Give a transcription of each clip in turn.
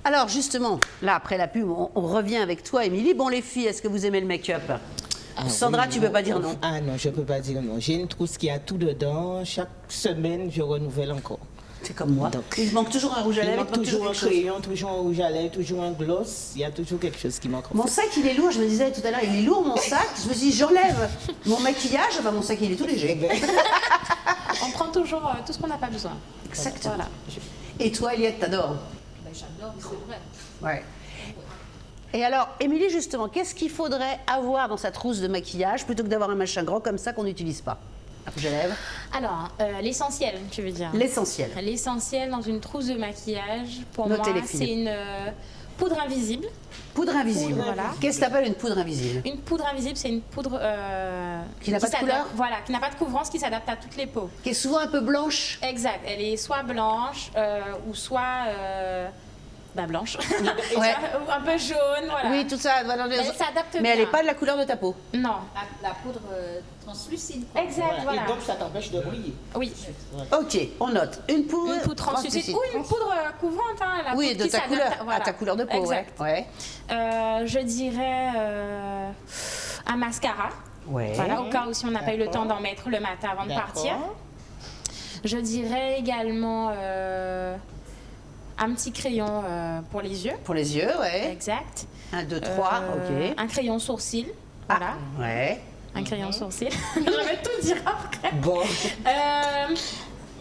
Alors justement, là après la pub, on revient avec toi, Émilie. Bon les filles, est-ce que vous aimez le make-up? Sandra, oui, tu peux pas dire non. Ah non, je peux pas dire non. J'ai une trousse qui a tout dedans. Chaque semaine, je renouvelle encore. C'est comme moi. Donc, Il manque toujours un rouge à Il lèvres, manque toujours un quelque chose. crayon, toujours un rouge à lèvres, toujours un gloss. Il y a toujours quelque chose qui manque. Mon sac, il est lourd. Je me disais tout à l'heure, il est lourd mon sac. Je me suis dit, j'enlève mon maquillage. Enfin, mon sac, il est tout léger. On prend toujours tout ce qu'on n'a pas besoin. Exactement. Voilà. Et toi, Eliette, t'adores? Ben, j'adore, c'est vrai. Ouais. Et alors, Émilie, justement, qu'est-ce qu'il faudrait avoir dans sa trousse de maquillage plutôt que d'avoir un machin grand comme ça qu'on n'utilise pas? Un rouge à lèvres. Alors, l'essentiel, tu veux dire? L'essentiel. L'essentiel dans une trousse de maquillage, pour Notez moi, les filles. c'est une poudre invisible. Poudre invisible. Poudre, voilà. Qu'est-ce que t'appelles une poudre invisible? Une poudre invisible, c'est une poudre Qui n'a pas de s'adapte- couleur? Voilà, qui n'a pas de couvrance, qui s'adapte à toutes les peaux. Qui est souvent un peu blanche. Exact. Elle est soit blanche ou soit blanche. Ouais. Ou un peu jaune, voilà. Oui, tout ça. Voilà, Elle s'adapte mais elle n'est bien. pas de la couleur de ta peau. Non. La poudre translucide. quoi. Exact, voilà. Et donc, ça t'empêche de briller. Oui. Ok, on note. Une poudre, Une poudre translucide ou une poudre couvrante. Hein, la Oui, poudre de qui ta s'adapte couleur. voilà. À ta couleur de peau. Exact. Ouais. Je dirais un mascara. Ouais. Voilà, au cas où si on n'a pas eu le temps d'en mettre le matin avant de partir. Je dirais également un petit crayon pour les yeux. Pour les yeux, ouais. Exact. 1, 2, 3, ok. Un crayon sourcil. Voilà. Ah, ouais. Un crayon sourcil. Je vais tout dire après. Bon,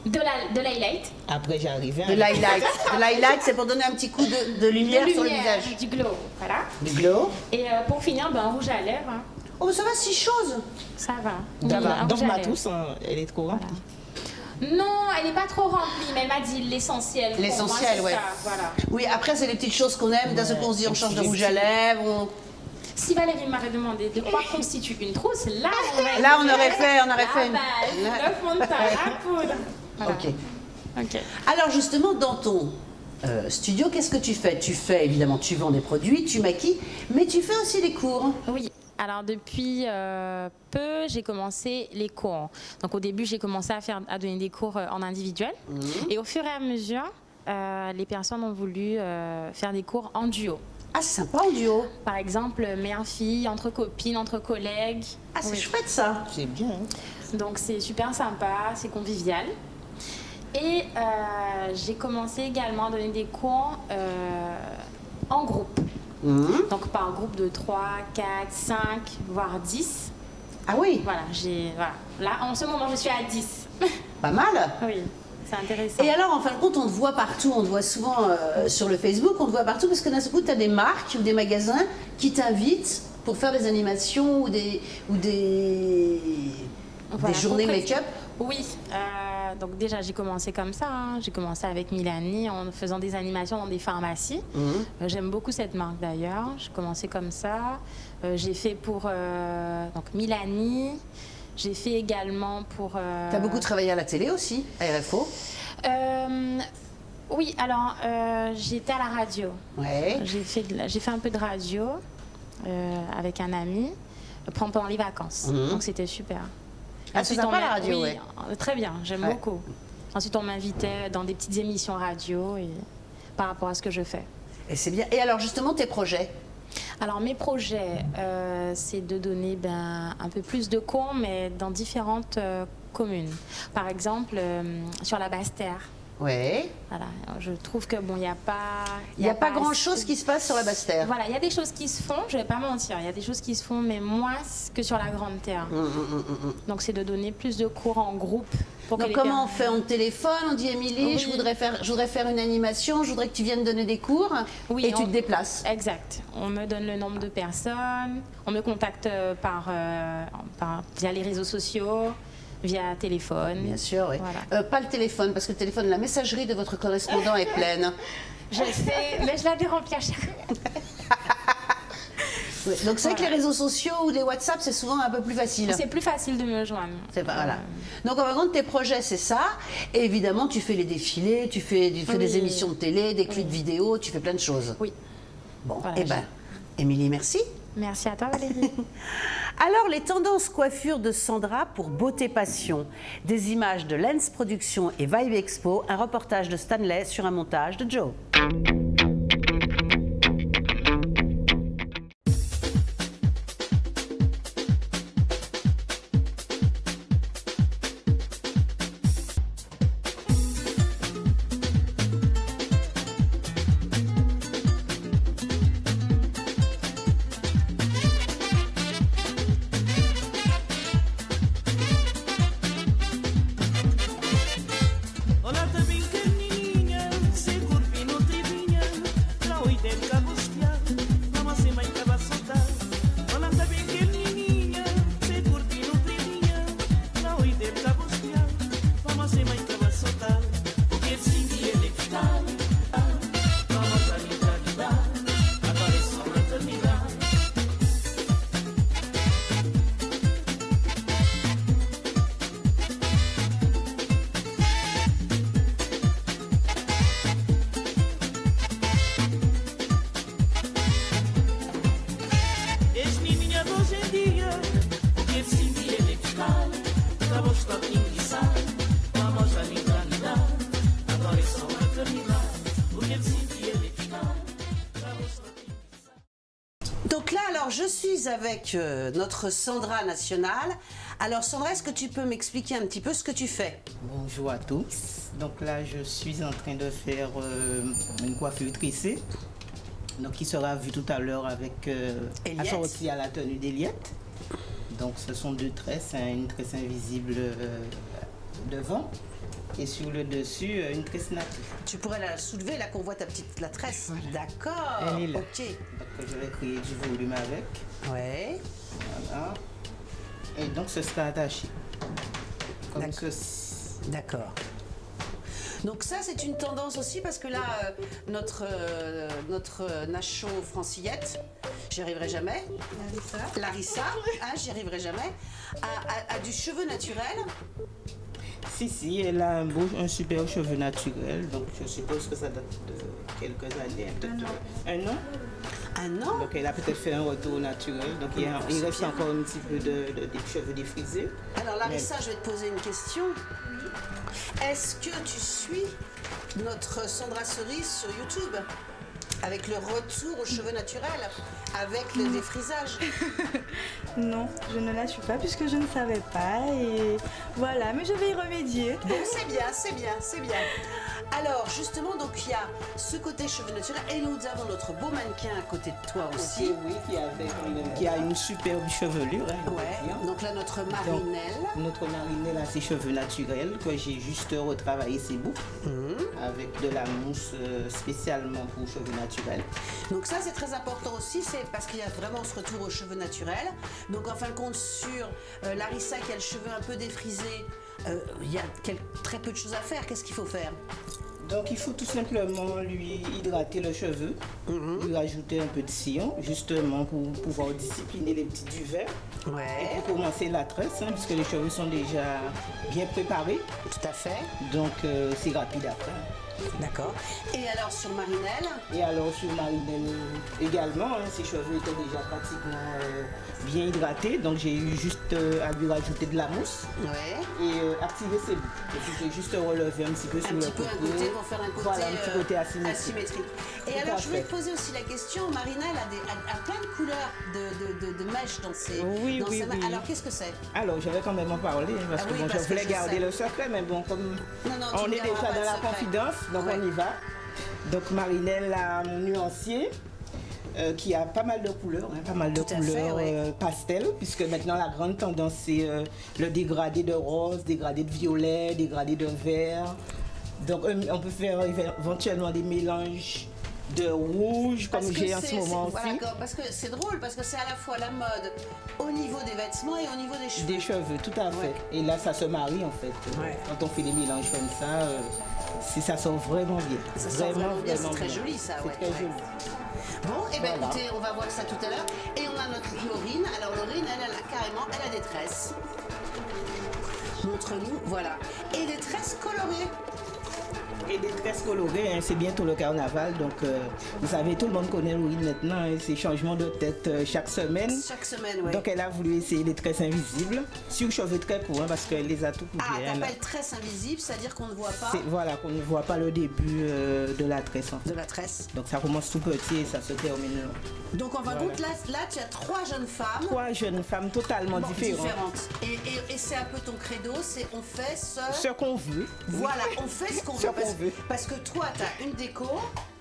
De l'highlight. après, j'arrive. De l'highlight. De l'highlight, c'est pour donner un petit coup de lumière sur le visage. Du glow. Voilà. Du glow. Et pour finir, un rouge à lèvres. Hein. Oh, ça va, 6 choses. Ça va. Ça Oui, va. un Donc, rouge à ma lèvres. trousse, hein, elle est trop remplie. Non, elle n'est pas trop remplie, mais elle m'a dit l'essentiel. Pour moi, L'essentiel, c'est ouais. ça, voilà. Oui, après, c'est les petites choses qu'on aime. D'un seul coup, on se dit, on change de rouge à lèvres. Si Valérie m'avait demandé de quoi constitue une trousse, là, Là, on aurait fait la une. base, le fond de teint, la poudre. Voilà. Ok. Ok. Alors, justement, dans ton studio, qu'est-ce que tu fais? Tu fais, évidemment, tu vends des produits, tu maquilles, mais tu fais aussi des cours. Oui. Alors depuis peu, j'ai commencé les cours. Donc au début, j'ai commencé à donner des cours en individuel. Et au fur et à mesure, les personnes ont voulu faire des cours en duo. Ah, c'est sympa en duo. Par exemple, mère-fille, entre copines, entre collègues. Ah, c'est Oui. chouette ça. C'est bien. Hein. Donc c'est super sympa, c'est convivial. Et j'ai commencé également à donner des cours en groupe. Donc par groupe de 3, 4, 5, voire 10. Ah oui, Voilà, voilà. Là, en ce moment, je suis à 10. pas mal. Oui, c'est intéressant. Et alors, en fin de compte, on te voit partout, on te voit souvent sur le Facebook, on te voit partout parce que d'un seul coup, tu as des marques ou des magasins qui t'invitent pour faire des animations ou des Voilà, journées pour make-up. Oui, donc déjà j'ai commencé comme ça. Hein. J'ai commencé avec Milani en faisant des animations dans des pharmacies. J'aime beaucoup cette marque d'ailleurs. J'ai commencé comme ça. J'ai fait pour donc Milani. J'ai fait également pour. Tu as beaucoup travaillé à la télé aussi, à RFO. Oui, alors j'étais à la radio. Ouais. J'ai fait un peu de radio avec un ami pendant les vacances. Donc c'était super. Ah, c'est sympa la radio, oui, très bien, j'aime Ouais. beaucoup. Ensuite, on m'invitait dans des petites émissions radio et par rapport à ce que je fais. Et c'est bien. Et alors, justement, tes projets? Alors, mes projets, c'est de donner un peu plus de cours, mais dans différentes communes. Par exemple, sur la Basse-Terre. Ouais. Voilà, je trouve que bon, il n'y a pas. Il n'y a pas assez- grand-chose qui se passe sur la Basse-Terre. Voilà, il y a des choses qui se font, je vais pas mentir, il y a des choses qui se font, mais moins que sur la Grande Terre. Donc, c'est de donner plus de cours en groupe. Pour que Donc les comment on personnes- fait? On téléphone, on dit Émilie, Oui. je voudrais faire une animation, je voudrais que tu viennes donner des cours, Oui, et tu on- te déplaces. Exact. On me donne le nombre de personnes, on me contacte via les réseaux sociaux, via téléphone. Bien sûr, oui. Voilà. Pas le téléphone, parce que le téléphone, la messagerie de votre correspondant est pleine. Je sais, mais je la déremplis à chaque fois. Oui. Donc c'est vrai que les réseaux sociaux ou les WhatsApp, c'est souvent un peu plus facile. C'est plus facile de me joindre. C'est pas, voilà. Donc en fin de compte, tes projets, c'est ça. Et évidemment, tu fais les défilés, tu fais des Oui. émissions de télé, des clips vidéo, tu fais plein de choses. Oui. Bon, Voilà, eh ben, Émilie, merci. Merci à toi, Valérie. Alors, les tendances coiffure de Sandra pour Beauté Passion. Des images de Lens Productions et Vibe Expo, un reportage de Stanley sur un montage de Joe. suis avec notre Sandra nationale. Alors Sandra, est-ce que tu peux m'expliquer un petit peu ce que tu fais? Bonjour à tous. Donc là, je suis en train de faire une coiffure tressée. Donc qui sera vue tout à l'heure avec assortie à la tenue d'Eliette. Donc ce sont 2 tresses, hein, une tresse invisible devant et sur le dessus une tresse nature. Tu pourrais la soulever là qu'on voit la tresse. Voilà. D'accord. Elle est là. Ok. Donc je vais créer du volume avec. Ouais. Voilà. Et donc ce sera attaché. Comme D'accord. ceci. D'accord. Donc ça, c'est une tendance aussi parce que là, notre Nacho Francillette, j'y arriverai jamais. Larissa, hein, j'y arriverai jamais, a du cheveu naturel. Si, elle a un super cheveu naturel. Donc je suppose que ça date de quelques années. Peut-être un an. Un an. Donc elle a peut-être fait un retour naturel. Donc il reste encore un petit peu de cheveux défrisés. Alors Larissa, je vais te poser une question. Est-ce que tu suis notre Sandra Cerise sur YouTube avec le retour aux cheveux naturels, avec le défrisage? Non, je ne la suis pas puisque je ne savais pas et voilà, mais je vais y remédier. Bon, c'est bien, c'est bien, c'est bien. Alors justement, donc il y a ce côté cheveux naturels et nous avons notre beau mannequin à côté de toi aussi. Oui, qui a une superbe chevelure. Hein, on va Ouais, dire. donc là notre Marinelle. Notre Marinelle a ses cheveux naturels que j'ai juste retravaillé ses boucles avec de la mousse spécialement pour cheveux naturels. Donc ça c'est très important aussi, c'est parce qu'il y a vraiment ce retour aux cheveux naturels. Donc en fin de compte sur Larissa qui a le cheveu un peu défrisé, il y a très peu de choses à faire. Qu'est-ce qu'il faut faire? Donc il faut tout simplement lui hydrater le cheveu, lui rajouter un peu de sillon, justement pour pouvoir discipliner les petits duvets. Ouais, Et pour commencer la tresse, hein, puisque les cheveux sont déjà bien préparés, tout à fait. donc c'est rapide après. D'accord. Et alors sur Marinelle? Et alors sur Marinelle également, hein, ses cheveux étaient déjà pratiquement bien hydratés, donc j'ai eu juste à lui rajouter de la mousse Ouais. et activer ses boucles. Et puis j'ai juste relevé un petit peu sur Un le petit peu côté. un côté pour faire un côté, Voilà, un petit côté asymétrique. Et Tout alors à je voulais fait. te poser aussi la question, Marinelle a plein de couleurs de mèches dans ses Oui, dans oui, sa main. oui. Alors qu'est-ce que c'est? Alors je vais quand même en parler hein, parce Ah que oui, bon, parce je que voulais je garder sais. le secret, mais bon comme Non, tu on ne est garderas déjà pas dans le la secret. confidence, donc Ouais. on y va. Donc Marinelle a mon nuancier qui a pas mal de couleurs, hein, pas mal de Tout à fait, couleurs ouais. pastel, puisque maintenant la grande tendance c'est le dégradé de rose, dégradé de violet, dégradé de vert. Donc on peut faire éventuellement des mélanges de rouge comme j'ai en ce moment aussi. Voilà, parce que c'est drôle, parce que c'est à la fois la mode au niveau des vêtements et au niveau des cheveux. Des cheveux, tout à fait. Ouais. Et là, ça se marie en fait. Ouais. Quand on fait des mélanges comme ça, ça sort vraiment bien. Ça sort vraiment bien, c'est très joli, ça, C'est ouais. très Ouais. joli. Bon, et bien Voilà. écoutez, on va voir ça tout à l'heure. Et on a notre Laurine. Alors Laurine, elle a carrément, elle a des tresses. Montre-nous, voilà. Et des tresses colorées. Et des tresses colorées, hein, c'est bientôt le carnaval, donc vous savez, tout le monde connaît Louine maintenant, hein, ces changements de tête chaque semaine. Chaque semaine, oui. Donc elle a voulu essayer les tresses invisibles, sur cheveux très courts, hein, parce qu'elle les a tout Ah, couverts. hein, là. t'appelles tresse invisible, c'est-à-dire qu'on ne voit pas Voilà, qu'on ne voit pas le début de la tresse. En fait. de la tresse. Donc ça commence tout petit et ça se termine. Donc en fin de Voilà. compte, là, tu as 3 jeunes femmes. 3 jeunes femmes totalement Bon, différentes. Et c'est un peu ton credo, c'est on fait Ce qu'on veut. Voilà, on fait ce qu'on Ce veut. qu'on veut. Parce que toi, tu as une déco.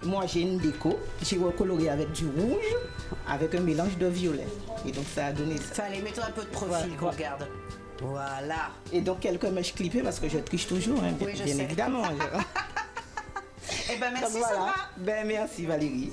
Moi, j'ai une déco. J'ai recoloré avec du rouge, avec un mélange de violet. Et donc, ça a donné ça. Fallait mettre un peu de profil Voilà. qu'on regarde. Voilà. Et donc, quelques mèches clippées, parce que je triche toujours, hein, Oui, je bien sais. évidemment. Eh ben Donc, merci voilà. Sandra. Ben, merci Valérie.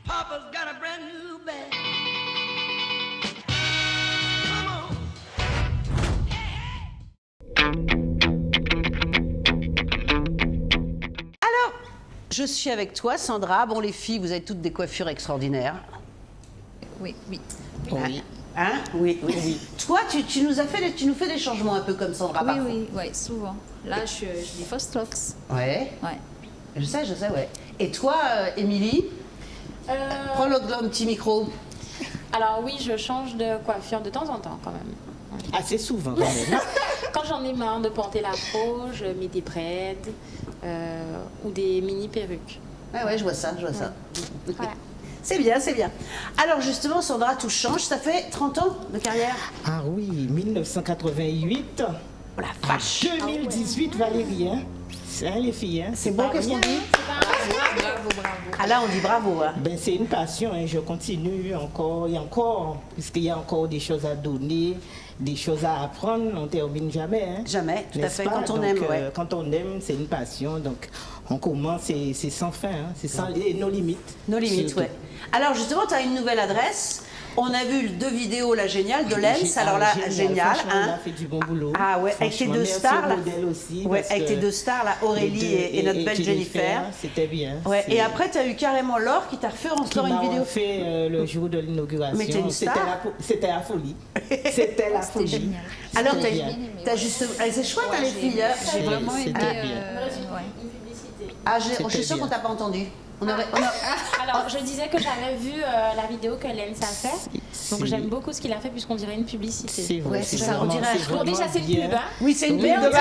Papa's got a brand new bag. Come on. Alors, je suis avec toi, Sandra. Bon, les filles, vous avez toutes des coiffures extraordinaires. Oui, oui. Oui. Hein? Oui, oui, oui. Toi, tu nous fais des changements un peu comme Sandra Oui, parfois. oui, oui, souvent. Là, je des fausse locks. Ouais. Ouais. Je sais, ouais. Et toi, Émilie, prends le petit micro. Alors oui, je change de coiffure de temps en temps quand même. Assez souvent quand même. Quand j'en ai marre de porter l'afro, je mets des braids ou des mini perruques. Ah ouais, je vois ça. Voilà. C'est bien. Alors justement, Sandra, tout change. Ça fait 30 ans de carrière. Ah oui, 1988 Oh la à vache. 2018, Valérie. Hein. C'est hein, les filles. Hein. C'est bon, qu'est-ce qu'on dit? Bravo. Ah là, on dit bravo. Hein. Ben, c'est une passion, hein. Je continue encore et encore, puisqu'il y a encore des choses à donner, des choses à apprendre, on ne termine jamais. Hein. Jamais, tout à N'est-ce fait, pas? quand on Donc, aime, ouais. Quand on aime, c'est une passion, donc on commence, c'est sans fin, hein. C'est sans nos limites. Nos limites, surtout. ouais. Alors justement, tu as une nouvelle adresse. On a vu 2 vidéos là géniales de Lens. Alors là, génial. Franchement, Hein. il a fait du bon boulot. Ah ouais, avec tes Franchement, 2 merci stars au là. modèle aussi, Ouais, parce avec tes que 2 stars là, Aurélie et notre belle Jennifer. C'était bien. Ouais, C'est- et après, tu as eu carrément Laure qui t'a refait encore une vidéo. fait le jour de l'inauguration. Mais t'es une star. C'était la folie. C'était la folie. génial. Alors, C'était tu bien. as juste. C'est chouette, hein, les filles. hein. J'ai vraiment C'était aimé. bien. Ouais. Une publicité. Ah, je C'était suis sûre bien. qu'on t'a pas entendu. Alors, je disais que j'avais vu la vidéo que Lens a fait. Donc, j'aime beaucoup ce qu'il a fait puisqu'on dirait une publicité. C'est vrai. Ouais, c'est ça, on vraiment- dirait un c'est truc. Bon, déjà, vraiment c'est une bien. pub, hein. Oui, c'est une Oui, pub de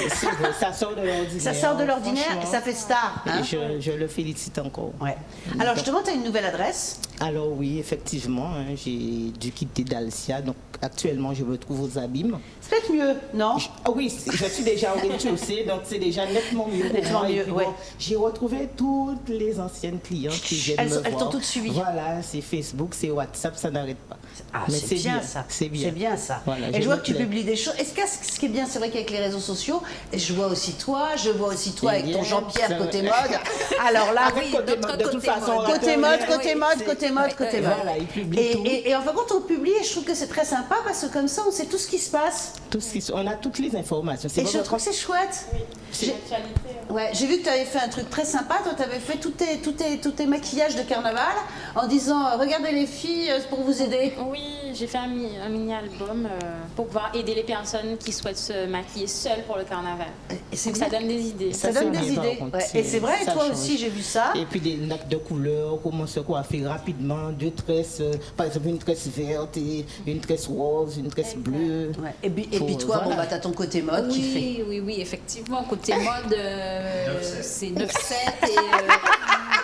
C'est vrai, ça sort de l'ordinaire. Ça sort de l'ordinaire et franchement. ça fait star. Hein. Je le félicite encore. Ouais. Alors, justement, tu as une nouvelle adresse. Alors oui, effectivement, hein, j'ai dû quitter Dalcia, donc actuellement je me trouve aux Abîmes. C'est peut-être mieux, non? Ah oui, je suis déjà au rez-de-chaussée, donc c'est déjà nettement mieux. pour Nettement moi. Et mieux, puis ouais. bon, j'ai retrouvé toutes les anciennes clientes qui viennent Elles me t'ont voir. toutes suivies. Voilà, c'est Facebook, c'est WhatsApp, ça n'arrête pas. Ah, Mais c'est bien ça. C'est bien. C'est bien ça. Voilà, et je vois me que tu plais. publies des choses. Est-ce que ce qui est bien, c'est vrai qu'avec les réseaux sociaux, et je vois aussi toi C'est avec ton bien, Jean-Pierre c'est côté vrai. mode. Alors là, Avec côté mode, de toute façon, côté mode, côté mode, c'est- côté mode, côté mode. Voilà, il publie tout. Et enfin, quand on publie, je trouve que c'est très sympa parce que comme ça, on sait tout ce qui se passe. On a toutes les informations. C'est Et je votre- trouve que c'est chouette. C'est l'actualité. Ouais, j'ai vu que tu avais fait un truc très sympa. Toi, tu avais fait tous tes maquillages de carnaval en disant regardez les filles, c'est pour vous aider. Oui, j'ai fait un mini-album pour pouvoir aider les personnes qui souhaitent se maquiller seules pour le carnaval. Et c'est Donc ça bien. donne des idées. Ça Ça, donne c'est des bien, par idées. contre, Ouais. c'est- Et c'est vrai, ça toi change. aussi, j'ai vu ça. Et puis des nappes de couleurs, comment se coiffer rapidement, 2 tresses, par exemple une tresse verte, et une tresse rose, une tresse bleue. Ouais. Et puis toi, Voilà. bon, bah, t'as ton côté mode qui fait. Oui, effectivement. Côté mode, c'est 9-7 et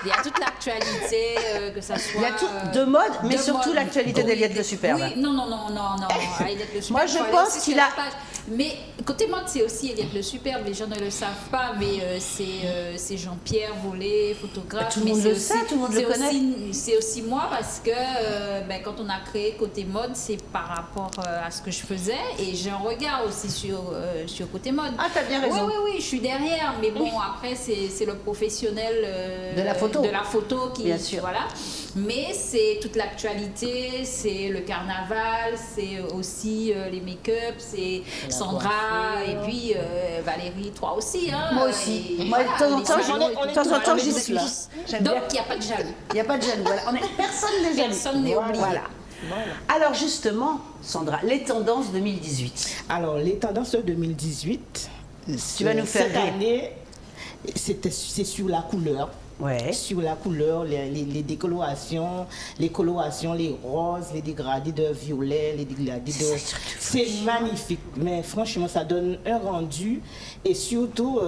il y a toute l'actualité, que ça soit. Il y a tout de mode, mais de surtout mode. l'actualité d'Eliette Le Superbe. Oui, non. Eliette Le Superbe. Moi, je faut aller pense aussi qu'il sur a- la page. Mais côté mode, c'est aussi Eliette Le Superbe. Les gens ne le savent pas, mais c'est Jean-Pierre Volé, photographe. Tout le mais monde c'est le sait, tout le monde le c'est connaît. C'est aussi moi parce que quand on a créé Côté Mode, c'est par rapport à ce que je faisais et j'ai un regard aussi sur Côté Mode. Ah, t'as bien raison. Oui, je suis derrière, mais bon, après, c'est le professionnel De la photo. qui. Bien sûr. Voilà. Mais c'est toute l'actualité, c'est le carnaval, c'est aussi les make-up, c'est La Sandra coiffure. et puis Valérie, toi aussi. Hein, Moi aussi. Et Moi, de voilà, temps en les temps, salons j'en ai- et tout, de temps en temps, voilà, j'y vous suis. êtes tous. J'aime Donc, bien. il n'y a pas de jaloux. Il n'y a pas de jaloux. Voilà. Personne n'est jaloux. Personne n'est oublié. Voilà. Alors justement, Sandra, les tendances 2018. Alors, les tendances de 2018, Tu vas nous faire cette rire. année, c'est sur la couleur. Ouais. Sur la couleur, les décolorations, les colorations, les roses, les dégradés de violet, les dégradés de... C'est magnifique, mais franchement, ça donne un rendu et surtout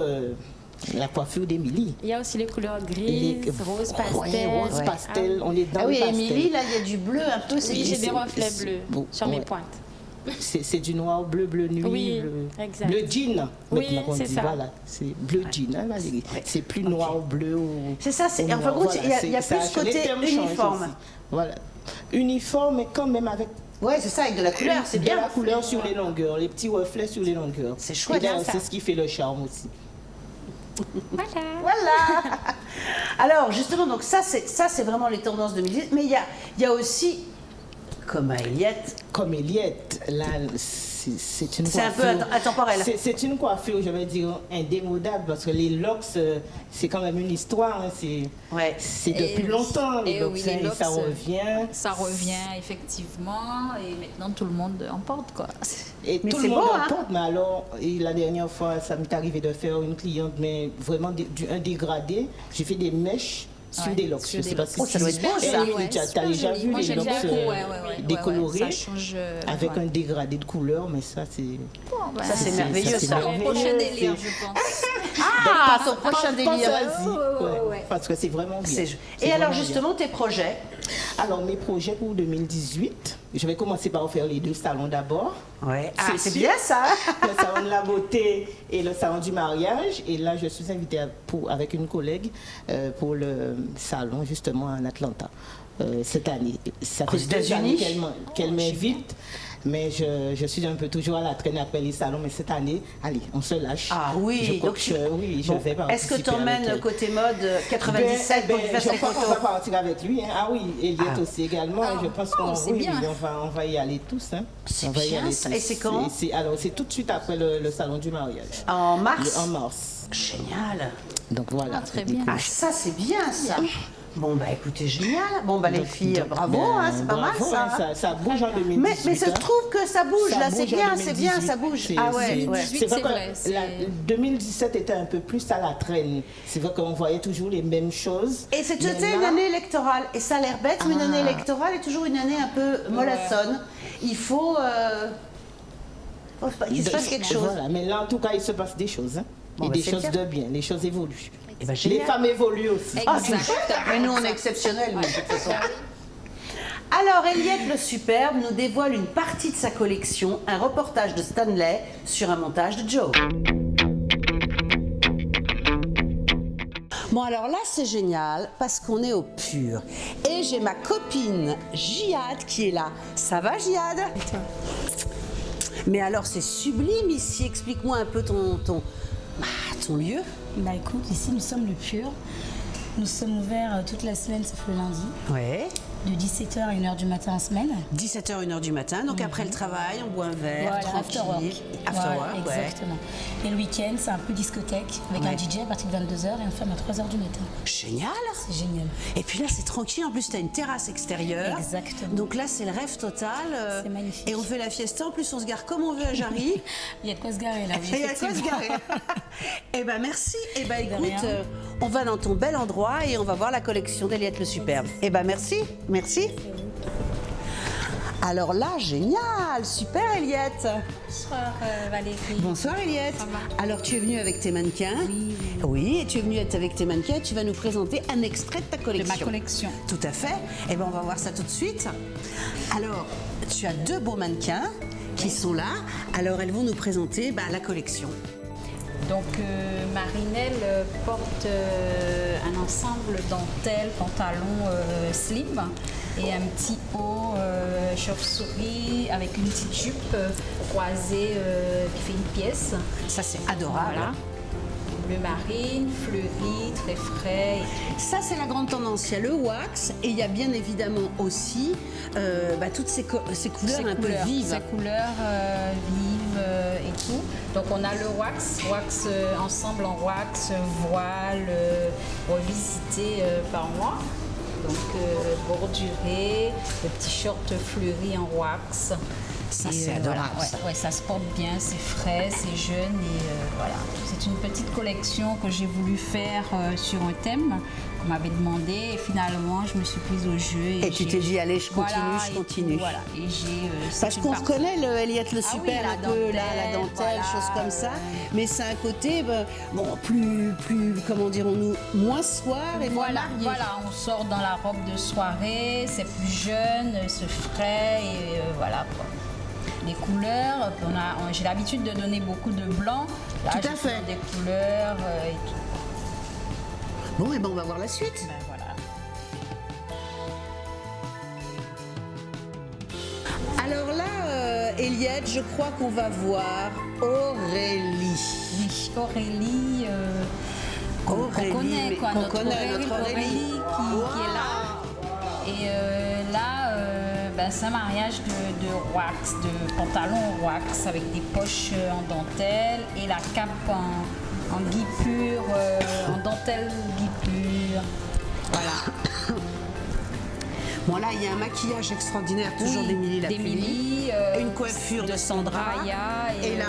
la coiffure d'Émilie. Il y a aussi les couleurs Les- grises, rose pastel. Ouais, rose Ouais. pastel, on est dans Ah oui, le pastel. Émilie, là, il y a du bleu un peu. Oui, j'ai des reflets c'est bleus beau, sur mes ouais. pointes. C'est du noir, bleu, bleu nuit, Oui, bleu, exact. bleu jean. Oui, maintenant qu'on c'est dit, ça. Voilà, c'est bleu jean, hein, Valérie. C'est plus noir ou bleu ou. C'est ça, c'est- ou en fin de noir, compte, il y a- c'est- il y a ça plus change. Les côté termes changent uniforme. aussi. Voilà. Uniforme, mais quand même avec Ouais, c'est ça, avec de la couleur, c'est de bien. la couleur sur les longueurs, les petits reflets sur les longueurs. C'est chouette, Et là, hein, ça. c'est ce qui fait le charme aussi. Voilà. Voilà. Alors justement, donc ça c'est vraiment les tendances 2018, mais il y a aussi, comme à Eliette, Comme Eliette, là, c'est une C'est un peu coiffure. intemporel. C'est une coiffure, je vais dire, indémodable, parce que les locks, c'est quand même une histoire. Hein, c'est depuis longtemps, les locks, les et locks, ça revient. Ça revient, effectivement, et maintenant tout le monde en porte, quoi. Et Mais tout c'est le monde beau, en hein. porte, mais alors, et la dernière fois, ça m'est arrivé de faire une cliente, mais vraiment un dégradé. J'ai fait des mèches sur des locks. sur Je des sais pas locks. si Oh, ça doit être beau, ça. Ouais, tu as super déjà joli. vu Moi, les j'ai locks déjà vu, décolorés ça change, avec ouais. un dégradé de couleur, mais ça, c'est... Bon, ben, Ça, c'est merveilleux, c'est ça. Mon merveilleux, prochain c'est- délire, je pense. Ah, ton prochain délire. Pense-y, ouais. ouais, parce que c'est vraiment bien. C'est- C'est Et alors, vraiment justement, tes projets? bien. Alors, mes projets pour 2018, je vais commencer par faire les 2 salons d'abord. Ouais. Ah, c'est sûr. bien ça. Le salon de la beauté et le salon du mariage. Et là, je suis invitée avec une collègue pour le salon justement en Atlanta cette année. Ça fait 2 États-Unis? années qu'elle m'invite, mais je suis un peu toujours à la traîne après les salons. Mais cette année, allez, on se lâche. Ah oui, je crois donc que je Bon, vais participer. est-ce que tu avec emmènes elle. côté mode 97 pour qu'il fasse je les pense qu'on photos? va partir avec lui. Hein. Ah oui, Elliot aussi également. Ah, je pense qu'on c'est bien. on va y aller tous. Hein. C'est On va y bien aller ça. tous. Et c'est quand? Alors, c'est tout de suite après le salon du mariage. En mars? En mars. Génial. Donc voilà. très bien. Ah, ça, c'est bien ça. Bon, bah écoutez, génial. Bon, bah les Donc, filles, donc, bravo, ben, hein, c'est pas mal bravo, ça. hein, ça bouge en 2018. Mais je hein. trouve que ça bouge, Ça là, c'est bouge en bien, c'est bien, 2018. ça bouge. C'est- Ah ouais, c'est- ouais. C'est vrai c'est vrai, que c'est- 2017 était un peu plus à la traîne. C'est vrai qu'on voyait toujours les mêmes choses. Et c'était Mais une là- année électorale. Et ça a l'air bête, mais une année électorale est toujours une année un peu mollassonne. Il faut qu'il se passe quelque chose. Voilà, mais là, en tout cas, il se passe des choses. Hein. Bon, et bah, des c'est choses bien. de bien. Les choses évoluent. Eh ben, les génial. femmes évoluent aussi. Ah, Exactement. mais nous, on est exceptionnels, nous, de toute façon. Alors, Eliette le Superbe nous dévoile une partie de sa collection, un reportage de Stanley sur un montage de Joe. Bon, alors là, c'est génial parce qu'on est au pur. Et j'ai ma copine Jihad qui est là. Ça va, Jihad? Mais alors, c'est sublime ici. Explique-moi un peu ton lieu. Bah écoute, ici nous sommes le Pur. Nous sommes ouverts toute la semaine sauf le lundi, Ouais. de 17h à 1h du matin en semaine. 17h, 1h du matin. Donc après le travail, on boit un verre, Voilà, tranquille. after work. After Voilà, work, ouais. exactement. Et le week-end, c'est un peu discothèque avec Ouais. un DJ à partir de 22h et on ferme à 3h du matin. Génial. C'est génial. Et puis là, c'est tranquille. En plus, tu as une terrasse extérieure. Exactement. Donc là, c'est le rêve total. C'est magnifique. Et on fait la fiesta. En plus, on se gare comme on veut à Jarry. Il y a de quoi se garer là. oui, Et il y a de quoi se effectivement. garer. Eh ben merci. Eh ben écoute, rien. on va dans ton bel endroit et on va voir la collection d'Eliette le Superbe. Eh ben merci, merci. Alors là, génial, super Eliette. Bonsoir Valérie. Bonsoir Eliette. Alors tu es venue avec tes mannequins. Oui. Oui, et tu es venue avec tes mannequins et tu vas nous présenter un extrait de ta collection. collection. Tout à fait. Eh bien on va voir ça tout de suite. Alors, tu as 2 beaux mannequins qui sont là. Alors elles vont nous présenter la collection. Donc Marinelle porte un ensemble dentelle, pantalon slim et un petit haut chauve-souris avec une petite jupe croisée qui fait une pièce. Ça c'est adorable. Voilà. Bleu marine, fleuri, très frais. Ça, c'est la grande tendance. Il y a le wax et il y a bien évidemment aussi toutes ces couleurs un peu vives. Ces couleurs vives et tout. Donc on a le wax ensemble en wax, voile, revisité par moi. Donc borduré, le petit short fleuri en wax. Ça, Et, c'est adorable, voilà, ça. ouais, ça se porte bien, c'est frais, c'est jeune et voilà. C'est une petite collection que j'ai voulu faire sur un thème qu'on m'avait demandé et finalement je me suis prise au jeu. Et tu t'es dit, allez, je continue, Voilà, je et continue. tout, voilà. Et j'ai, c'est Parce une qu'on partie- reconnaît le Eliette le Ah oui, Super, la un peu là, la dentelle, dentelle, voilà, choses comme ça. Mais c'est un côté, plus, comment dirons-nous, moins soir et moins Voilà, marié. voilà, on sort dans la robe de soirée, c'est plus jeune, c'est frais et voilà quoi. Les couleurs, j'ai l'habitude de donner beaucoup de blanc. Là, Tout à j'ai fait. des couleurs et tout. Bon, et ben on va voir la suite. Ben, voilà. Alors là, Eliette, je crois qu'on va voir Aurélie. Oui, Aurélie, Aurélie, qu'on connaît, mais quoi, qu'on notre connaît, Aurélie, notre Aurélie. qui est là. Et là, c'est un mariage de wax, de pantalon wax avec des poches en dentelle et la cape en guipure, en dentelle guipure. Voilà. Bon là, il y a un maquillage extraordinaire, toujours Oui, d'Émilie d'Émilie, une coiffure de Sandra et la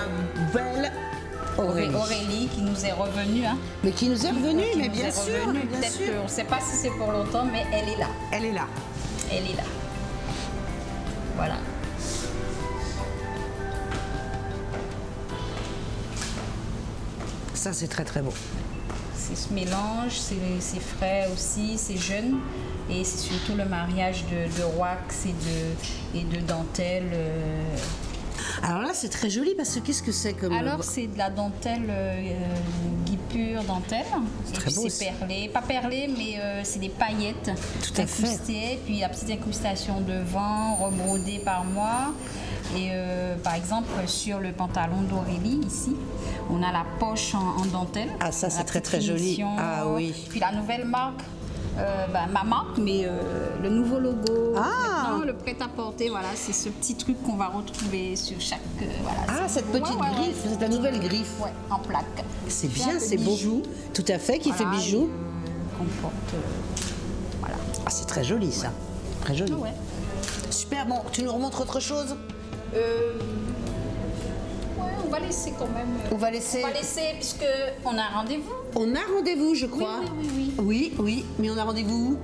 belle Aurélie qui nous est revenue. Hein. Mais qui nous est revenue, Qui mais nous bien est sûr, revenue. mais bien Peut-être sûr. on ne sait pas si c'est pour longtemps, mais elle est là. Elle est là. Elle est là. Voilà. Ça, c'est très très beau. C'est ce mélange, c'est frais aussi, c'est jeune. Et c'est surtout le mariage de wax et de dentelle. Alors là, c'est très joli parce que qu'est-ce que c'est comme... Alors, c'est de la dentelle guipure dentelle. C'est Et très puis beau, c'est perlé. Pas perlé, mais c'est des paillettes Tout à fait. incrustées. Puis la petite incrustation devant, rebrodée par moi. Et par exemple, sur le pantalon d'Aurélie, ici, on a la poche en dentelle. Ah, ça, c'est La très, petite très joli. finition. Ah, oui. Puis la nouvelle marque, ma marque, mais le nouveau logo. Ah. Maintenant, le prêt-à-porter, voilà, c'est ce petit truc qu'on va retrouver sur chaque. Voilà, Ah, c'est cette nouveau. petite Ouais, ouais, griffe, c'est ta nouvelle griffe. Ouais, en plaque. C'est Qui fait bien, un peu c'est beau. bijou. Tout à fait, qui Voilà, fait bijou. et, qu'on porte, voilà. Ah, c'est très joli, ça. Très joli. Ouais. Super, bon, tu nous remontres autre chose? Ouais, on va laisser quand même. On va laisser... On va laisser puisque on a un rendez-vous. On a rendez-vous, je crois. Oui. Oui, mais on a rendez-vous où?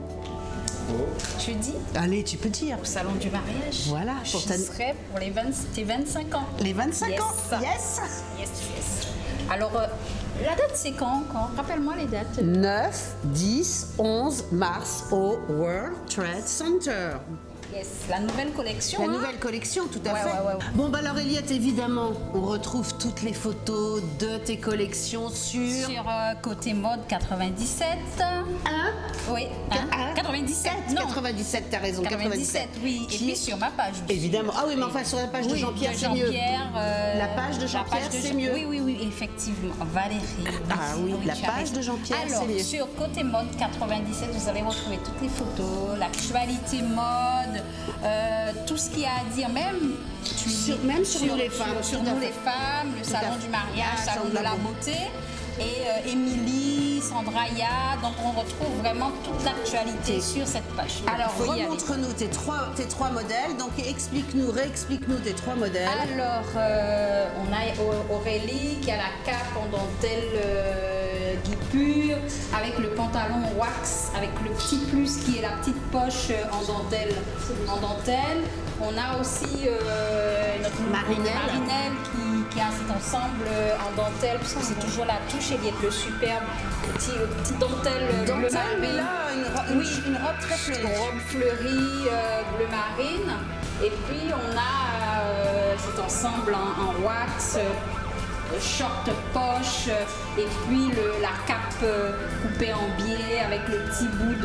Jeudi, Allez, tu peux dire. au salon du mariage. Voilà, pour Je ta- serai pour tes 25 ans. Les 25 Yes. ans. Yes. Yes. Alors, la date, c'est quand encore? Rappelle-moi les dates. 9, 10, 11 mars au World Trade Center. Yes, la nouvelle collection. La hein. nouvelle collection, tout à Ouais, fait. ouais. Bon, bah alors, Eliette, évidemment, on retrouve toutes les photos de tes collections sur... Sur Côté Mode 97. Oui, hein? 97. Non. 97, t'as raison, 97, oui. Et Qui- puis sur ma page. bien sûr. Évidemment. Ah oui, mais enfin, sur la page de Oui, Jean-Pierre, de c'est mieux. Jean-Pierre, La page de Jean-Pierre, c'est mieux. Oui, effectivement. Valérie. Ah oui, la tu as page raison. de Jean-Pierre, Alors, c'est mieux. sur Côté Mode 97, vous allez retrouver toutes les photos, l'actualité mode, tout ce qu'il y a à dire, même Même sur nous les femmes, sur tout à nous fait. les femmes, le Tout à salon fait. du mariage, Ah, salon de la beauté. Et Émilie, Sandraya, donc on retrouve vraiment toute l'actualité sur cette page. Alors, faut y aller. remontre-nous tes trois modèles. Donc, réexplique-nous tes trois modèles. Alors, on a Aurélie qui a la cape en dentelle guipure avec le pantalon wax, avec le petit plus qui est la petite poche en dentelle. On a aussi notre Marinelle qui a cet ensemble en dentelle, puisque c'est toujours la touche Eliette, le superbe petit dentelle bleu mais marine. là, une robe très fleurie. Une robe fleurie bleu marine. Et puis on a cet ensemble en wax, short poche, et puis la cape coupée en biais avec le petit bout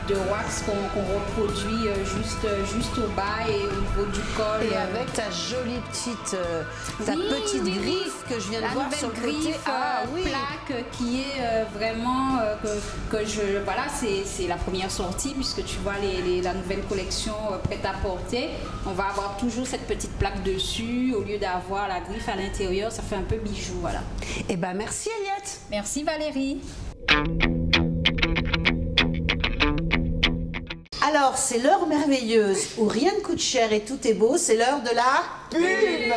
de wax qu'on reproduit juste au bas et au niveau du col. Et avec ta jolie petite, petite griffe que je viens de La voir nouvelle sur le côté. griffe, plaque qui est vraiment voilà, c'est la première sortie puisque tu vois la nouvelle collection prête à porter. On va avoir toujours cette petite plaque dessus au lieu d'avoir la griffe à l'intérieur, ça fait un peu bijou, voilà. Eh ben, merci, Eliette. Merci Valérie. Alors, c'est l'heure merveilleuse où rien ne coûte cher et tout est beau. C'est l'heure de la pub.